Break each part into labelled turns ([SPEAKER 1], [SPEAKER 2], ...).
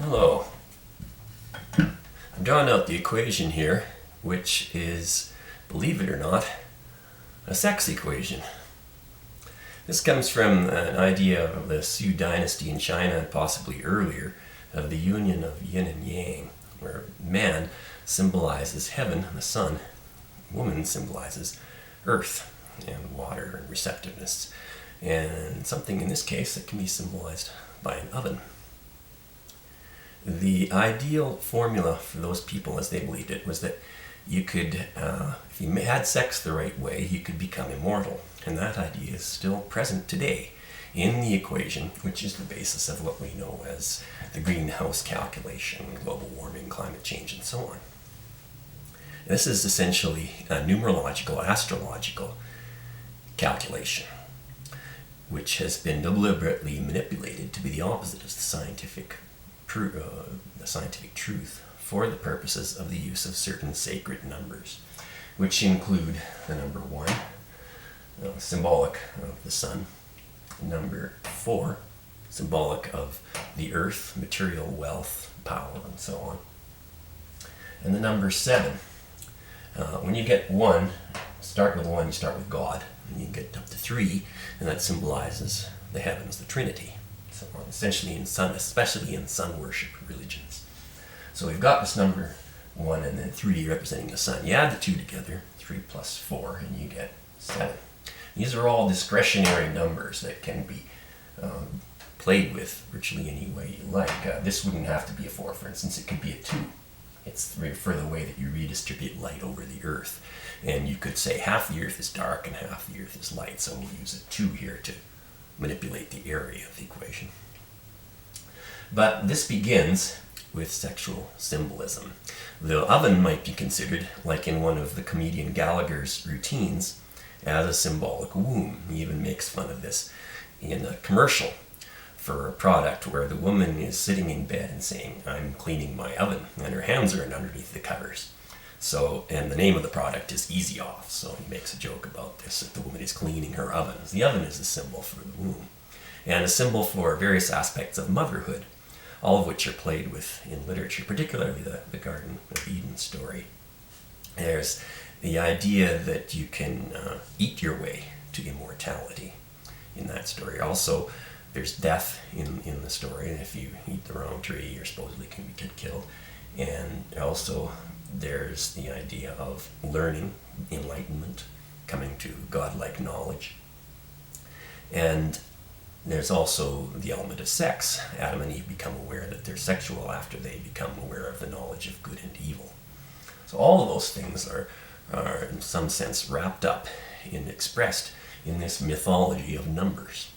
[SPEAKER 1] Hello. I'm drawing out the equation here, which is, believe it or not, a sex equation. This comes from an idea of the Sui dynasty in China, and possibly earlier, of the union of yin and yang, where man symbolizes heaven, the sun, woman symbolizes earth and water and receptiveness, and something in this case that can be symbolized by an oven. The ideal formula for those people, as they believed it, was that you could, if you had sex the right way, you could become immortal. And that idea is still present today in the equation, which is the basis of what we know as the greenhouse calculation, global warming, climate change, and so on. This is essentially a numerological, astrological calculation, which has been deliberately manipulated to be the opposite of the scientific truth for the purposes of the use of certain sacred numbers, which include the number 1, symbolic of the sun, number 4, symbolic of the earth, material wealth, power, and so on, and the number 7. When you get 1, start with 1, you start with God, and you get up to 3, and that symbolizes the heavens, the Trinity. So essentially especially in sun worship religions. So we've got this number 1 and then 3 representing the sun. You add the two together, 3 plus 4, and you get 7. These are all discretionary numbers that can be played with virtually any way you like. This wouldn't have to be a 4, for instance. It could be a 2. It's for the way that you redistribute light over the earth. And you could say half the earth is dark and half the earth is light. So we'll use a 2 here to manipulate the area of the equation. But this begins with sexual symbolism. The oven might be considered, like in one of the comedian Gallagher's routines, as a symbolic womb. He even makes fun of this in a commercial for a product where the woman is sitting in bed and saying, "I'm cleaning my oven," and her hands are underneath the covers. So, and the name of the product is Easy Off. So he makes a joke about this, that the woman is cleaning her oven. The oven is a symbol for the womb, and a symbol for various aspects of motherhood, all of which are played with in literature, particularly the Garden of Eden story. There's the idea that you can eat your way to immortality in that story. Also, there's death in the story. If you eat the wrong tree, you're supposedly can get killed. And also, there's the idea of learning, enlightenment, coming to godlike knowledge. And there's also the element of sex. Adam and Eve become aware that they're sexual after they become aware of the knowledge of good and evil. So all of those things are in some sense wrapped up and expressed in this mythology of numbers.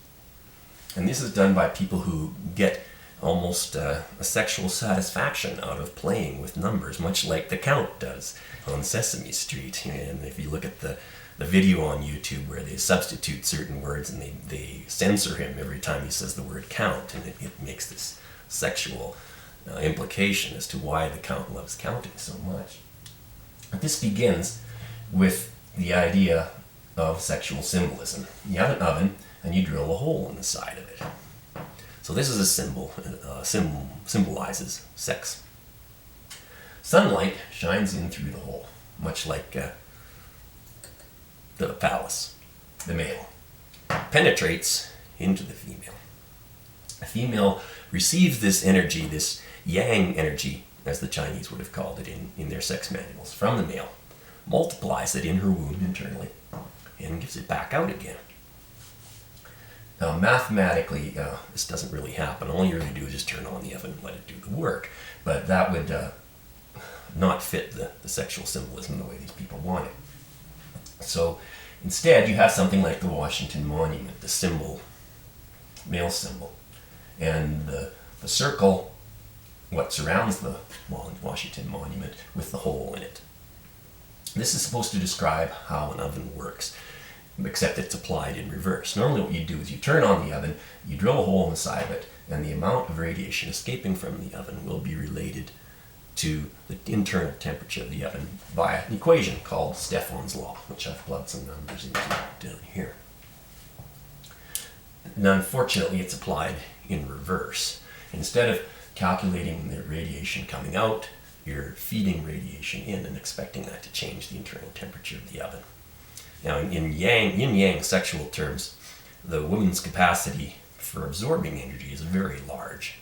[SPEAKER 1] And this is done by people who get almost a sexual satisfaction out of playing with numbers, much like the Count does on Sesame Street. And if you look at the video on YouTube where they substitute certain words and they censor him every time he says the word count, and it makes this sexual implication as to why the Count loves counting so much. But this begins with the idea of sexual symbolism. You have an oven and you drill a hole in the side of it. So this is a symbol, symbolizes sex. Sunlight shines in through the hole, much like the phallus, the male, penetrates into the female. The female receives this energy, this yang energy, as the Chinese would have called it in their sex manuals, from the male, multiplies it in her womb internally, and gives it back out again. Now, mathematically, this doesn't really happen. All you really do is just turn on the oven and let it do the work. But that would not fit the sexual symbolism the way these people want it. So instead, you have something like the Washington Monument, the symbol, male symbol. And the circle, what surrounds the Washington Monument, with the hole in it. This is supposed to describe how an oven works, except it's applied in reverse. Normally what you do is you turn on the oven, you drill a hole in the side of it, and the amount of radiation escaping from the oven will be related to the internal temperature of the oven by an equation called Stefan's law, which I've plugged some numbers into down here. And unfortunately, it's applied in reverse. Instead of calculating the radiation coming out, you're feeding radiation in and expecting that to change the internal temperature of the oven. Now, in yin-yang sexual terms, the woman's capacity for absorbing energy is very large.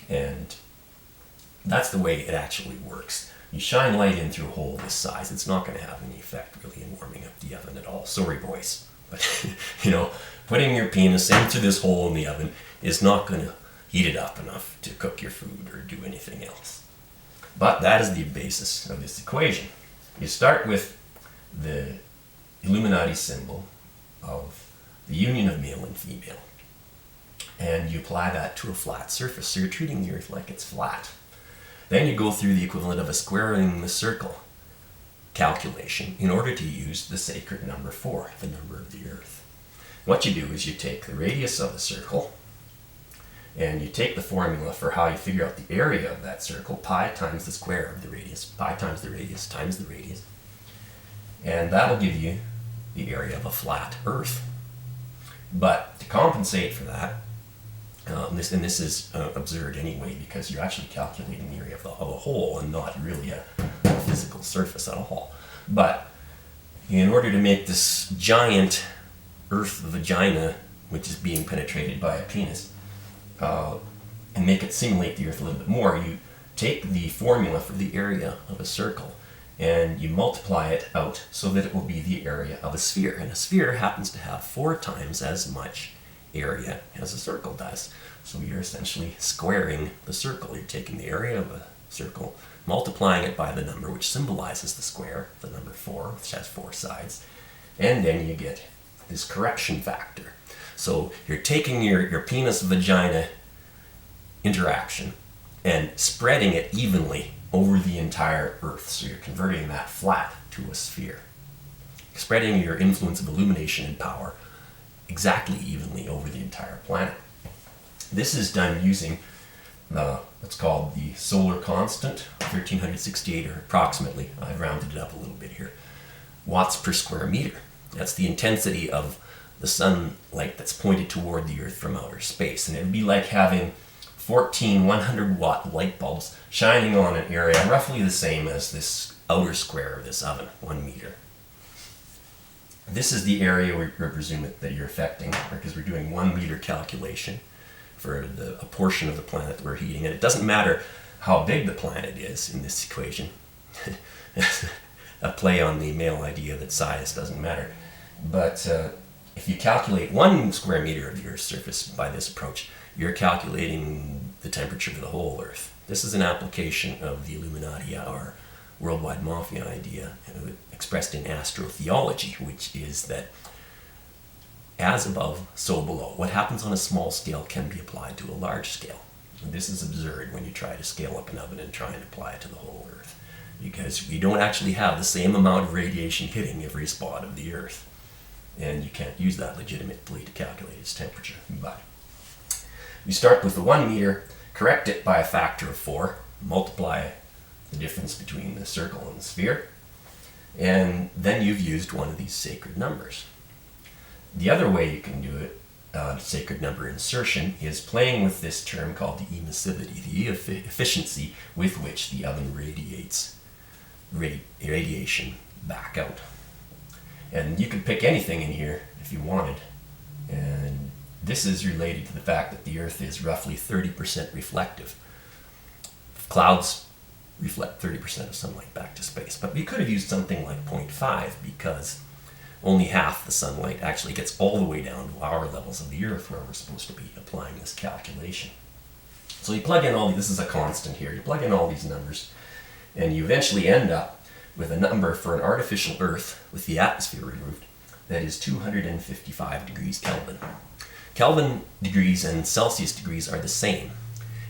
[SPEAKER 1] And that's the way it actually works. You shine light in through a hole this size, it's not going to have any effect really in warming up the oven at all. Sorry, boys. But, putting your penis into this hole in the oven is not going to heat it up enough to cook your food or do anything else. But that is the basis of this equation. You start with the Illuminati symbol of the union of male and female, and you apply that to a flat surface, so you're treating the earth like it's flat. Then you go through the equivalent of a squaring the circle calculation in order to use the sacred number 4, the number of the earth. What you do is you take the radius of the circle, and you take the formula for how you figure out the area of that circle, pi times the square of the radius, pi times the radius times the radius, and that'll give you the area of a flat earth. But to compensate for that, this is absurd anyway, because you're actually calculating the area of a hole and not really a physical surface at all. But in order to make this giant earth vagina, which is being penetrated by a penis, and make it simulate the earth a little bit more, you take the formula for the area of a circle and you multiply it out so that it will be the area of a sphere. And a sphere happens to have 4 times as much area as a circle does. So you're essentially squaring the circle. You're taking the area of a circle, multiplying it by the number which symbolizes the square, the number 4, which has 4 sides, and then you get this correction factor. So you're taking your penis-vagina interaction and spreading it evenly over the entire Earth. So you're converting that flat to a sphere. Spreading your influence of illumination and power exactly evenly over the entire planet. This is done using what's called the solar constant, 1368, or approximately, I've rounded it up a little bit here, watts per square meter. That's the intensity of the sunlight that's pointed toward the Earth from outer space. And it would be like having 14 100-watt light bulbs shining on an area roughly the same as this outer square of this oven, 1 meter. This is the area we presume that you're affecting, because we're doing 1 meter calculation for a portion of the planet that we're heating. And it doesn't matter how big the planet is in this equation. A play on the male idea that size doesn't matter. But if you calculate 1 square meter of the Earth's surface by this approach, you're calculating the temperature of the whole Earth. This is an application of the Illuminati, our worldwide mafia idea, expressed in astrotheology, which is that as above, so below. What happens on a small scale can be applied to a large scale. This is absurd when you try to scale up an oven and try and apply it to the whole Earth, because we don't actually have the same amount of radiation hitting every spot of the Earth, and you can't use that legitimately to calculate its temperature. But you start with the 1 meter, correct it by a factor of 4, multiply the difference between the circle and the sphere, and then you've used one of these sacred numbers. The other way you can do it, sacred number insertion, is playing with this term called the emissivity, the efficiency with which the oven radiates radiation back out. And you could pick anything in here if you wanted, and this is related to the fact that the Earth is roughly 30% reflective. Clouds reflect 30% of sunlight back to space, but we could have used something like 0.5, because only half the sunlight actually gets all the way down to our levels of the Earth, where we're supposed to be applying this calculation. So you plug in all these, this is a constant here, you plug in all these numbers, and you eventually end up with a number for an artificial Earth with the atmosphere removed that is 255 degrees Kelvin. Kelvin degrees and Celsius degrees are the same,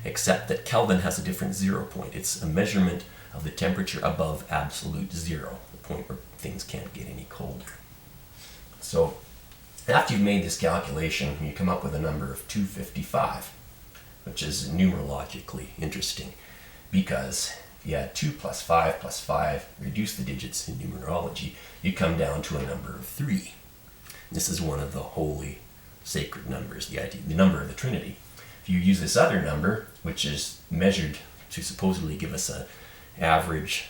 [SPEAKER 1] except that Kelvin has a different 0 point. It's a measurement of the temperature above absolute zero, the point where things can't get any colder. So after you've made this calculation, you come up with a number of 255, which is numerologically interesting, because if you add 2 plus 5 plus 5, reduce the digits in numerology, you come down to a number of 3. This is one of the holy sacred numbers, the number of the Trinity. If you use this other number, which is measured to supposedly give us an average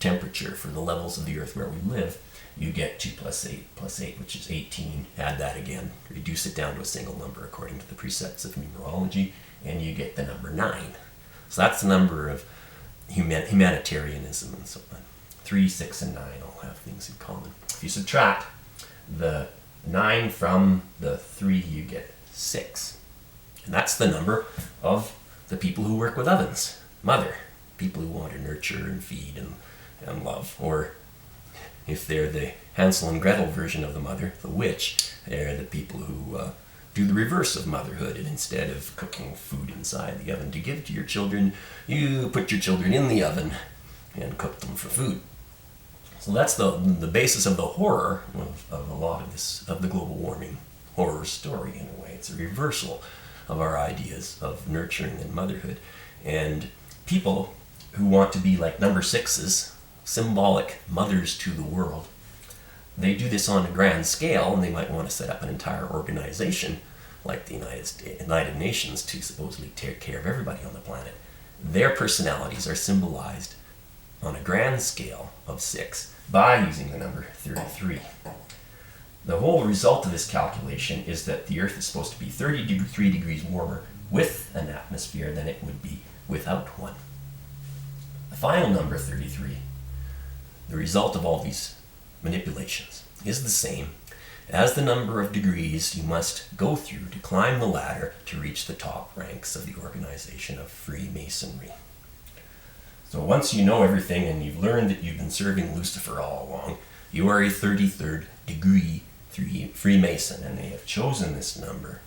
[SPEAKER 1] temperature for the levels of the Earth where we live, you get 2 plus 8, which is 18. Add that again, reduce it down to a single number according to the precepts of numerology, and you get the number 9. So that's the number of humanitarianism and so on. 3, 6, and 9 all have things in common. If you subtract the 9 from the 3, you get 6. And that's the number of the people who work with ovens. Mother, people who want to nurture and feed and love. Or if they're the Hansel and Gretel version of the mother, the witch, they're the people who do the reverse of motherhood, and instead of cooking food inside the oven to give to your children, you put your children in the oven and cook them for food. So that's the basis of the horror of a lot of this, of the global warming horror story in a way. It's a reversal of our ideas of nurturing and motherhood. And people who want to be like number 6s, symbolic mothers to the world, they do this on a grand scale, and they might want to set up an entire organization like the United Nations to supposedly take care of everybody on the planet. Their personalities are symbolized on a grand scale of 6 by using the number 33. The whole result of this calculation is that the Earth is supposed to be 33 degrees warmer with an atmosphere than it would be without one. The final number, 33, the result of all these manipulations, is the same as the number of degrees you must go through to climb the ladder to reach the top ranks of the organization of Freemasonry. So once you know everything and you've learned that you've been serving Lucifer all along, you are a 33rd degree Freemason, and they have chosen this number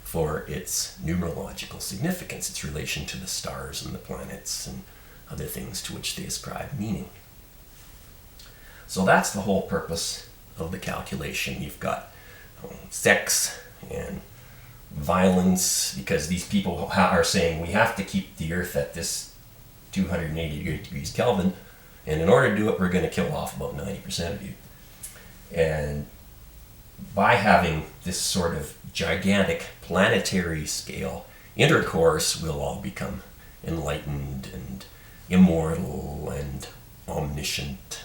[SPEAKER 1] for its numerological significance, its relation to the stars and the planets and other things to which they ascribe meaning. So that's the whole purpose of the calculation. You've got sex and violence, because these people are saying we have to keep the Earth at this 280 degrees Kelvin, and in order to do it, we're going to kill off about 90% of you. And by having this sort of gigantic planetary scale intercourse, we'll all become enlightened and immortal and omniscient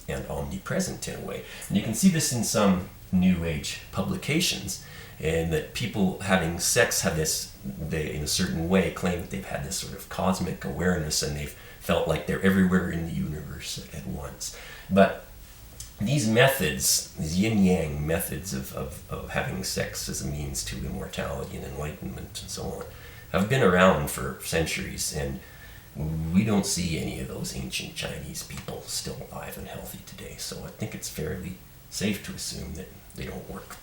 [SPEAKER 1] and omnipresent in a way. And you can see this in some New Age publications, and that people having sex have this, they in a certain way claim that they've had this sort of cosmic awareness, and they've felt like they're everywhere in the universe at once. But these methods, these yin-yang methods of having sex as a means to immortality and enlightenment and so on, have been around for centuries, and we don't see any of those ancient Chinese people still alive and healthy today. So I think it's fairly safe to assume that they don't work.